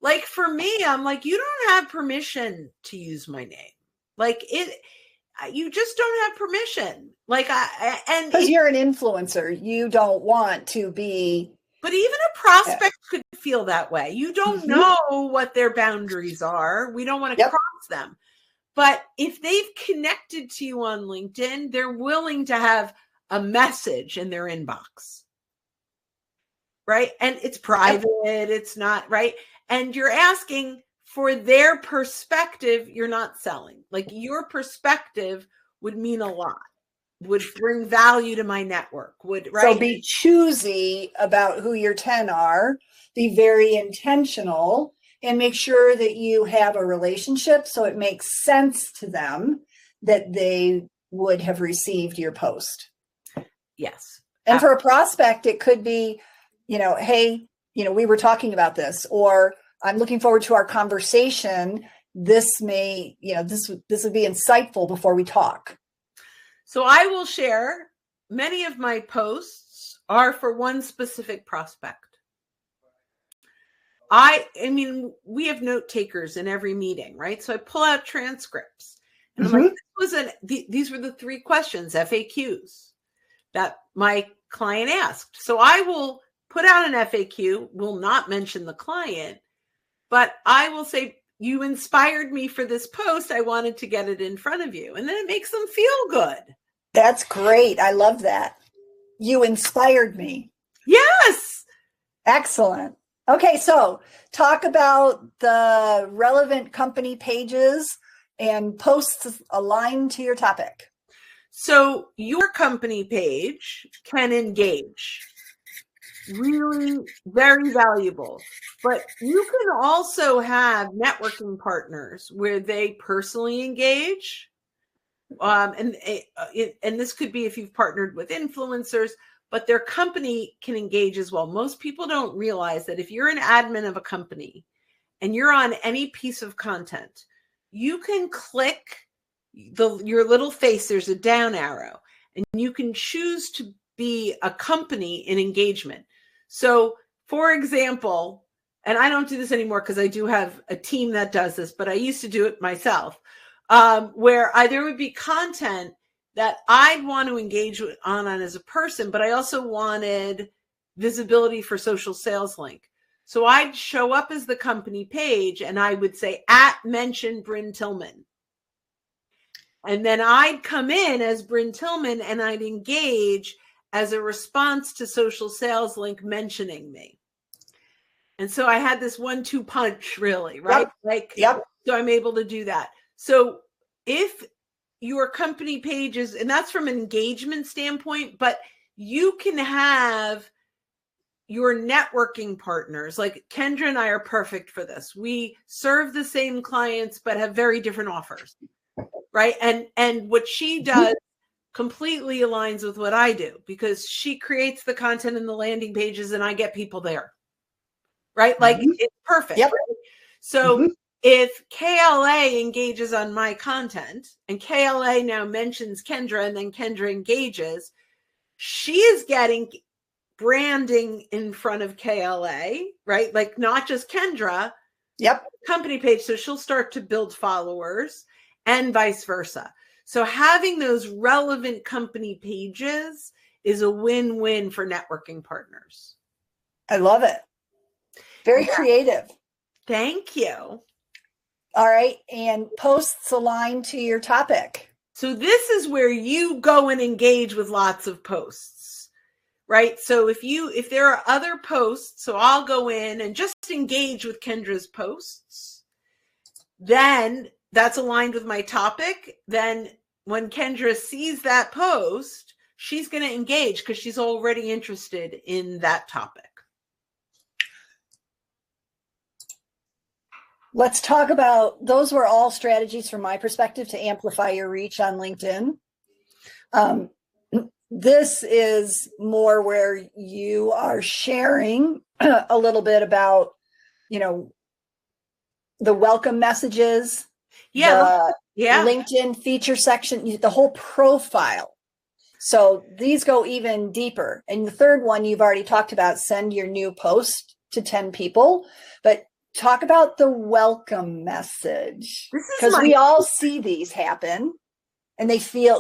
like for me, I'm like, you don't have permission to use my name. Like you just don't have permission. Like because you're an influencer, you don't want to be. But even a prospect could feel that way. You don't know what their boundaries are. We don't want to cross them. But if they've connected to you on LinkedIn, they're willing to have a message in their inbox. Right? And it's private. It's not, right? And you're asking for their perspective. You're not selling. Like your perspective would mean a lot. Would bring value to my network. So be choosy about who your 10 are, be very intentional, and make sure that you have a relationship so it makes sense to them that they would have received your post. Yes. And for a prospect, it could be, hey, we were talking about this, or I'm looking forward to our conversation. This may, this would be insightful before we talk. So I will share, many of my posts are for one specific prospect. I mean, we have note takers in every meeting, right? So I pull out transcripts. And I'm like, these were the 3 questions, FAQs, that my client asked. So I will put out an FAQ, will not mention the client, but I will say, you inspired me for this post. I wanted to get it in front of you. And then it makes them feel good. That's great. I love that. You inspired me. Yes. Excellent. Okay. So talk about the relevant company pages and posts aligned to your topic. So your company page can engage. Really very valuable. But you can also have networking partners where they personally engage. And this could be if you've partnered with influencers, but their company can engage as well. Most people don't realize that if you're an admin of a company and you're on any piece of content, you can click your little face, there's a down arrow, and you can choose to be a company in engagement. So, for example, and I don't do this anymore because I do have a team that does this, but I used to do it myself, where there would be content that I'd want to engage with on as a person, but I also wanted visibility for Social Sales Link. So I'd show up as the company page and I would say @mention Bryn Tillman. And then I'd come in as Bryn Tillman and I'd engage as a response to Social Sales Link mentioning me. And so I had this 1-2 punch, really, right? So I'm able to do that. So if your company pages, and that's from an engagement standpoint, but you can have your networking partners, like Kendra and I are perfect for this. We serve the same clients, but have very different offers, right? And what she does completely aligns with what I do, because she creates the content and the landing pages and I get people there, right? Like it's perfect. Yep. Right? So if KLA engages on my content and KLA now mentions Kendra and then Kendra engages, she is getting branding in front of KLA, right? Like not just Kendra, company page. So she'll start to build followers and vice versa. So having those relevant company pages is a win-win for networking partners. I love it. Very creative. Thank you. All right. And posts aligned to your topic. So this is where you go and engage with lots of posts, right? So if there are other posts, so I'll go in and just engage with Kendra's posts, then that's aligned with my topic. Then when Kendra sees that post, she's going to engage because she's already interested in that topic. Let's talk about, those were all strategies from my perspective to amplify your reach on LinkedIn. This is more where you are sharing a little bit about, the welcome messages, LinkedIn feature section, the whole profile. So these go even deeper. And the third one you've already talked about, send your new post to 10 people, but talk about the welcome message, because we all see these happen and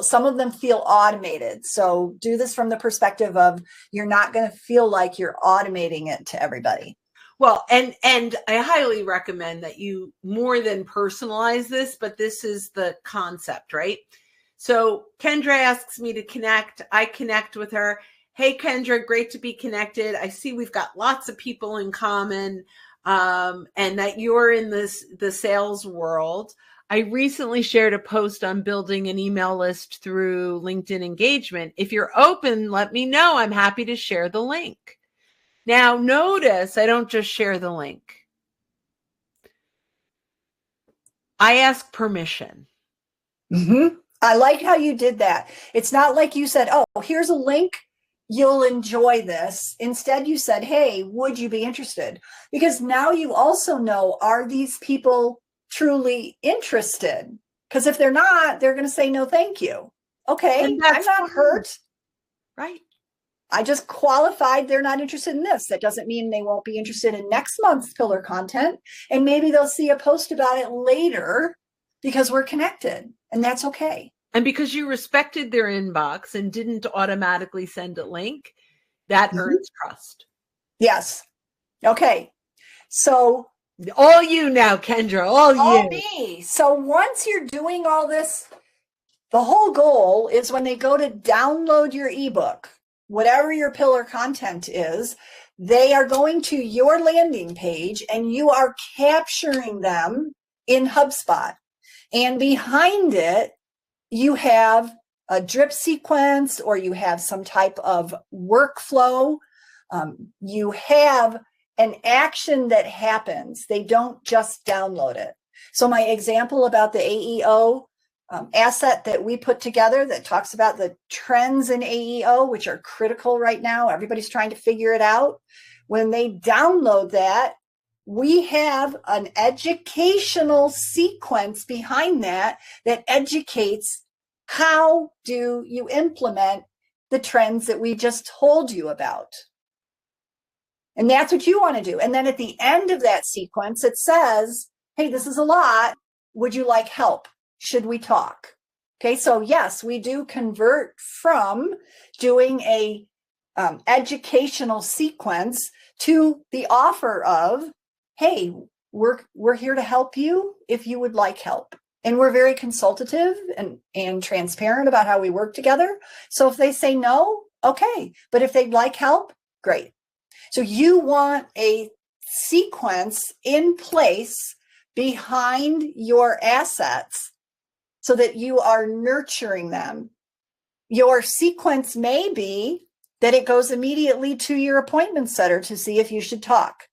some of them feel automated. So do this from the perspective of you're not going to feel like you're automating it to everybody. Well, and I highly recommend that you more than personalize this, but this is the concept, right? So Kendra asks me to connect. I connect with her. Hey, Kendra, great to be connected. I see we've got lots of people in common. And that you're in the sales world. I recently shared a post on building an email list through LinkedIn engagement. If you're open, let me know. I'm happy to share the link. Now, notice I don't just share the link. I ask permission. I like how you did that. It's not like you said, oh, here's a link. You'll enjoy this. Instead, you said, hey, would you be interested? Because now you also know, are these people truly interested? Because if they're not, they're going to say, no, thank you. Okay, I'm not hurt. Right. I just qualified they're not interested in this. That doesn't mean they won't be interested in next month's pillar content. And maybe they'll see a post about it later because we're connected. And that's okay. And because you respected their inbox and didn't automatically send a link, that earns trust. Yes. Okay. So all you now, Kendra, all you. Me. So once you're doing all this, the whole goal is when they go to download your ebook, whatever your pillar content is, they are going to your landing page and you are capturing them in HubSpot. And behind it, you have a drip sequence or you have some type of workflow. You have an action that happens. They don't just download it. So my example about the AEO asset that we put together that talks about the trends in AEO, which are critical right now. Everybody's trying to figure it out. When they download that, we have an educational sequence behind that educates how do you implement the trends that we just told you about. And that's what you want to do. And then at the end of that sequence, it says, hey, this is a lot. Would you like help? Should we talk? Okay, so yes, we do convert from doing a educational sequence to the offer of, hey, we're here to help you if you would like help. And we're very consultative and transparent about how we work together. So if they say no, okay. But if they'd like help, great. So you want a sequence in place behind your assets so that you are nurturing them. Your sequence may be that it goes immediately to your appointment setter to see if you should talk.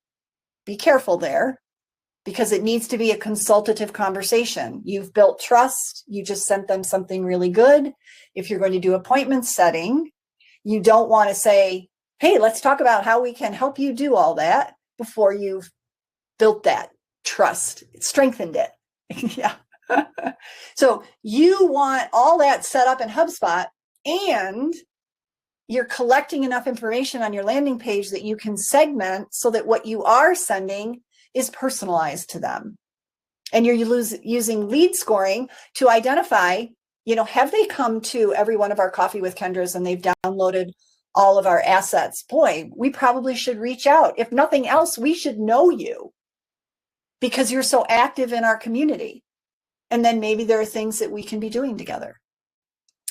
Be careful there, because it needs to be a consultative conversation. You've built trust. You just sent them something really good. If you're going to do appointment setting, you don't want to say, hey, let's talk about how we can help you do all that before you've built that trust, strengthened it. Yeah. So you want all that set up in HubSpot, and you're collecting enough information on your landing page that you can segment so that what you are sending is personalized to them. And you're using lead scoring to identify, have they come to every one of our Coffee with Kendras and they've downloaded all of our assets? Boy, we probably should reach out. If nothing else, we should know you because you're so active in our community. And then maybe there are things that we can be doing together.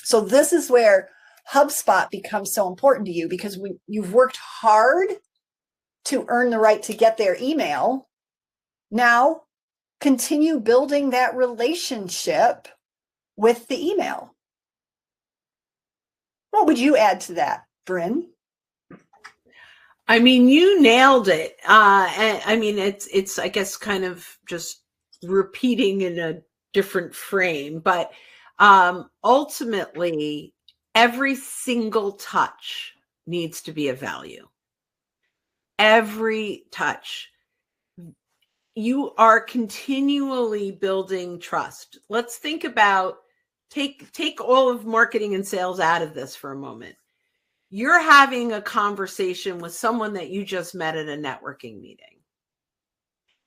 So this is where HubSpot becomes so important to you, because you've worked hard to earn the right to get their email. Now continue building that relationship with the email. What would you add to that, Bryn? I mean, you nailed it. I mean, it's I guess kind of just repeating in a different frame, but ultimately every single touch needs to be of value. Every touch. You are continually building trust. Let's think about, take all of marketing and sales out of this for a moment. You're having a conversation with someone that you just met at a networking meeting.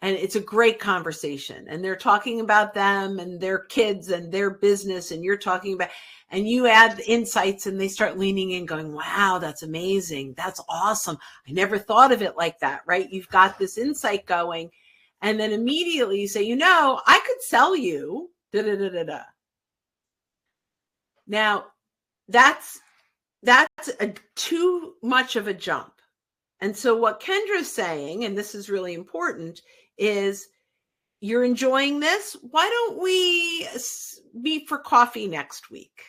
And it's a great conversation. And they're talking about them and their kids and their business. And you're talking about, and you add the insights and they start leaning in going, wow, that's amazing. That's awesome. I never thought of it like that, right? You've got this insight going. And then immediately you say, I could sell you, da-da-da-da-da. Now, that's too much of a jump. And so what Kendra's saying, and this is really important, is you're enjoying this. Why don't we meet for coffee next week?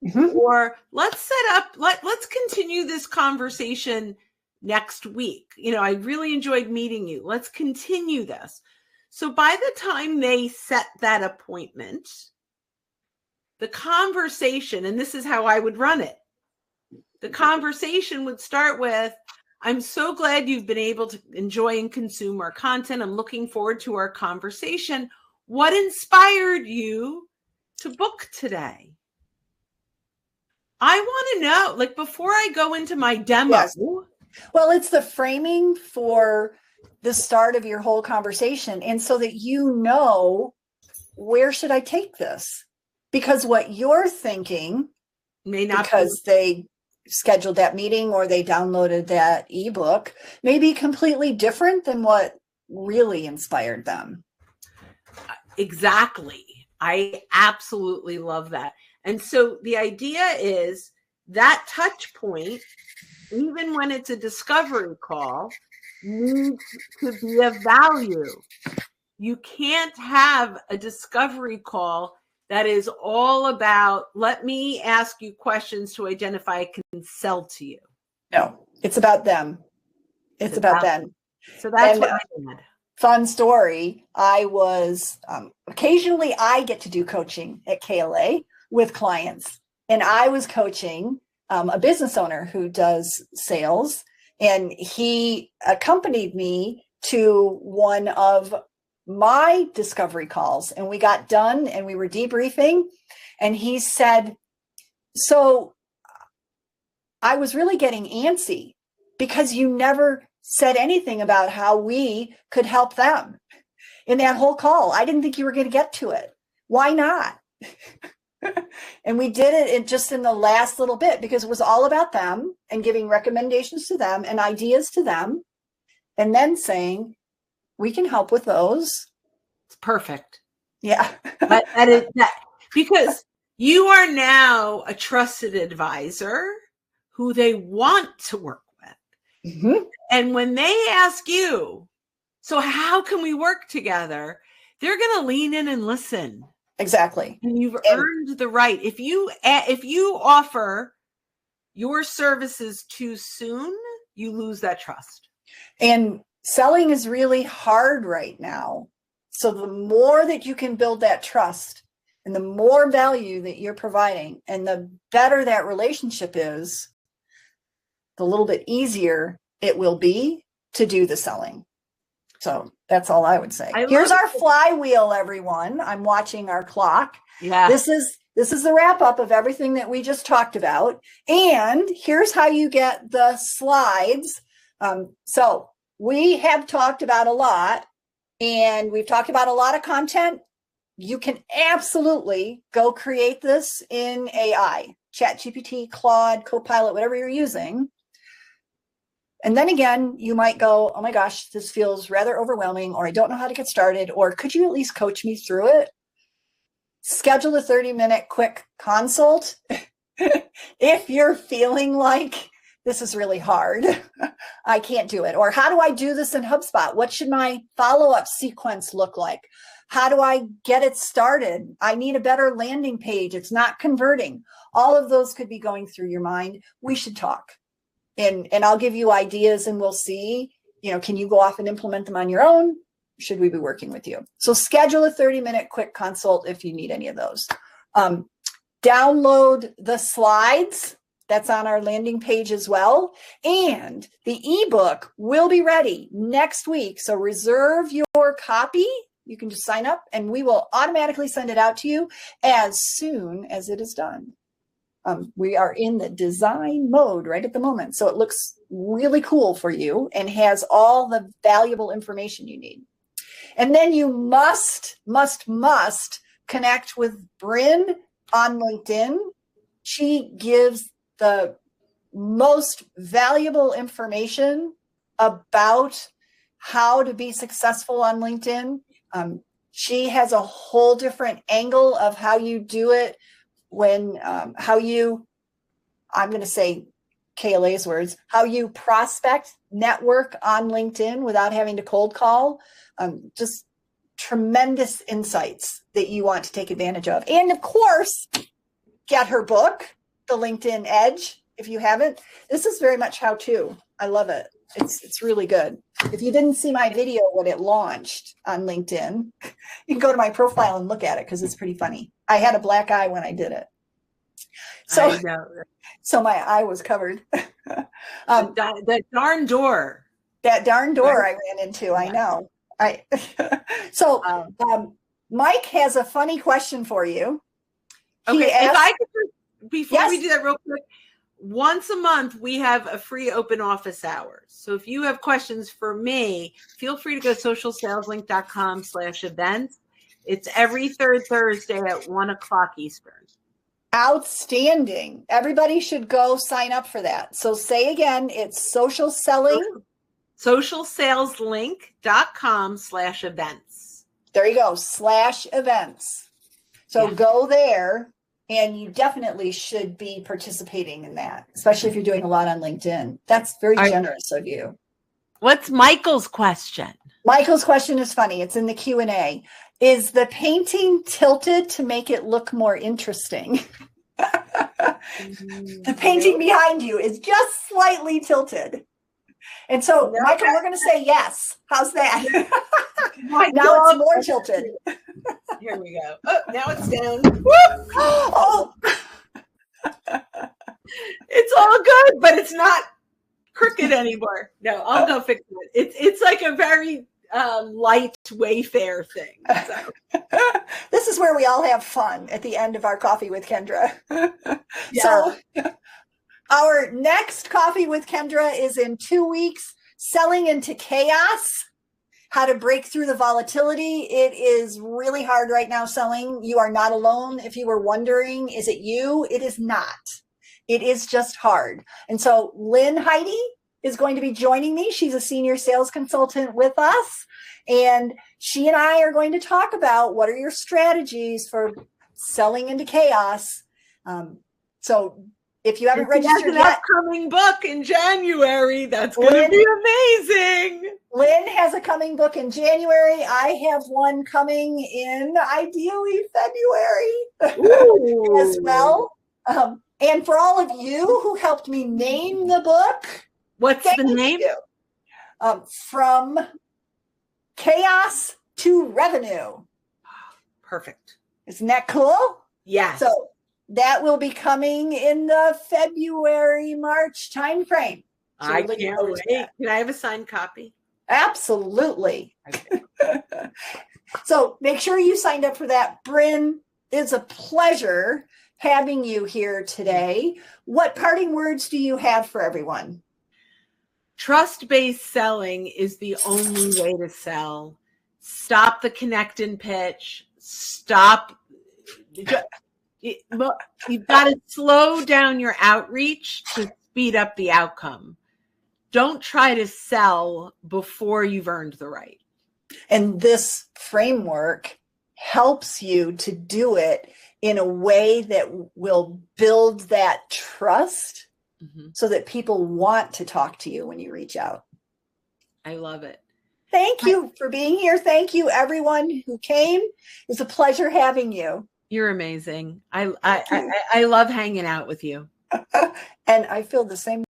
Mm-hmm. Or let's set up, let's continue this conversation next week. I really enjoyed meeting you. Let's continue this. So by the time they set that appointment, the conversation, and this is how I would run it, the conversation would start with, I'm so glad you've been able to enjoy and consume our content. I'm looking forward to our conversation. What inspired you to book today? I want to know, before I go into my demo. Yes. Well, it's the framing for the start of your whole conversation. And so that where should I take this? Because what you're thinking may not, because they scheduled that meeting or they downloaded that ebook, may be completely different than what really inspired them. Exactly. I absolutely love that. And so the idea is that touch point, even when it's a discovery call, needs to be of value. You can't have a discovery call that is all about, let me ask you questions to identify I can sell to you. No, it's about them. It's about them. So that's what I had. Fun story. I was, occasionally I get to do coaching at KLA with clients. And I was coaching a business owner who does sales. And he accompanied me to one of my discovery calls, and we got done and we were debriefing, and he said, so I was really getting antsy because you never said anything about how we could help them in that whole call. I didn't think you were going to get to it. Why not? And we did it just in the last little bit because it was all about them and giving recommendations to them and ideas to them. And then saying, we can help with those. It's perfect. Yeah. Because you are now a trusted advisor who they want to work with. Mm-hmm. And when they ask you, so how can we work together? They're going to lean in and listen. Exactly. And you've earned the right. If you offer your services too soon, you lose that trust. And selling is really hard right now. So the more that you can build that trust and the more value that you're providing and the better that relationship is, the little bit easier it will be to do the selling. So that's all I would say. Here's our flywheel, everyone. I'm watching our clock. Yeah. This is the wrap up of everything that we just talked about. And here's how you get the slides. So we have talked about a lot, and we've talked about a lot of content. You can absolutely go create this in AI, ChatGPT, Claude, Copilot, whatever you're using. And then again, you might go, oh my gosh, this feels rather overwhelming, or I don't know how to get started, or could you at least coach me through it? Schedule a 30-minute quick consult. If you're feeling like this is really hard, I can't do it. Or how do I do this in HubSpot? What should my follow-up sequence look like? How do I get it started? I need a better landing page. It's not converting. All of those could be going through your mind. We should talk. And I'll give you ideas and we'll see, can you go off and implement them on your own? Should we be working with you? So schedule a 30-minute quick consult if you need any of those. Download the slides. That's on our landing page as well. And the ebook will be ready next week. So reserve your copy. You can just sign up and we will automatically send it out to you as soon as it is done. We are in the design mode right at the moment. So it looks really cool for you and has all the valuable information you need. And then you must connect with Brynn on LinkedIn. She gives the most valuable information about how to be successful on LinkedIn. She has a whole different angle of how you do it when, I'm going to say KLA's words, how you prospect, network on LinkedIn without having to cold call. Just tremendous insights that you want to take advantage of. And of course, get her book, The LinkedIn Edge. If you haven't, this is very much how to. I love it. It's really good. If you didn't see my video when it launched on LinkedIn, you can go to my profile and look at it because it's pretty funny. I had a black eye when I did it. So my eye was covered. That darn door. That darn door I ran into, I know. Mike has a funny question for you. Okay, if I could, before we do that real quick, once a month we have a free open office hours. So if you have questions for me, feel free to go to socialsaleslink.com/events. It's every third Thursday at 1:00 Eastern. Outstanding. Everybody should go sign up for that. So say again, it's socialsaleslink.com/events. There you go, /events. So go there, and you definitely should be participating in that, especially if you're doing a lot on LinkedIn. That's very generous of you. What's Michael's question? Michael's question is funny. It's in the Q&A. Is the painting tilted to make it look more interesting? The painting behind you is just slightly tilted. And so, Michael, we're going to say yes. How's that? Now it's more tilted. Here we go. Oh, now it's down. Oh. It's all good, but it's not crooked anymore. No, I'll go fix it. It's like a very light Wayfair thing. So. This is where we all have fun at the end of our Coffee with Kendra. Yeah. So our next Coffee with Kendra is in 2 weeks. Selling into chaos, how to break through the volatility. It is really hard right now selling. You are not alone. If you were wondering, is it you? It is not. It is just hard. And so Lynn Heidi is going to be joining me. She's a senior sales consultant with us. And she and I are going to talk about what are your strategies for selling into chaos. So if you haven't registered yet, upcoming book in January. That's going to be amazing. Lynn has a coming book in January. I have one coming in ideally February as well. And for all of you who helped me name the book, what's the name? From Chaos to Revenue. Perfect. Isn't that cool? Yeah. So that will be coming in the February, March timeframe. So I can't wait. Can I have a signed copy? Absolutely. Okay. So make sure you signed up for that. Bryn, it's a pleasure having you here today. What parting words do you have for everyone? Trust-based selling is the only way to sell. Stop the connect and pitch. Stop. You've got to slow down your outreach to speed up the outcome. Don't try to sell before you've earned the right. And this framework helps you to do it in a way that will build that trust so that people want to talk to you when you reach out. I love it. Thank you for being here. Thank you, everyone who came. It's a pleasure having you. You're amazing. I love hanging out with you. And I feel the same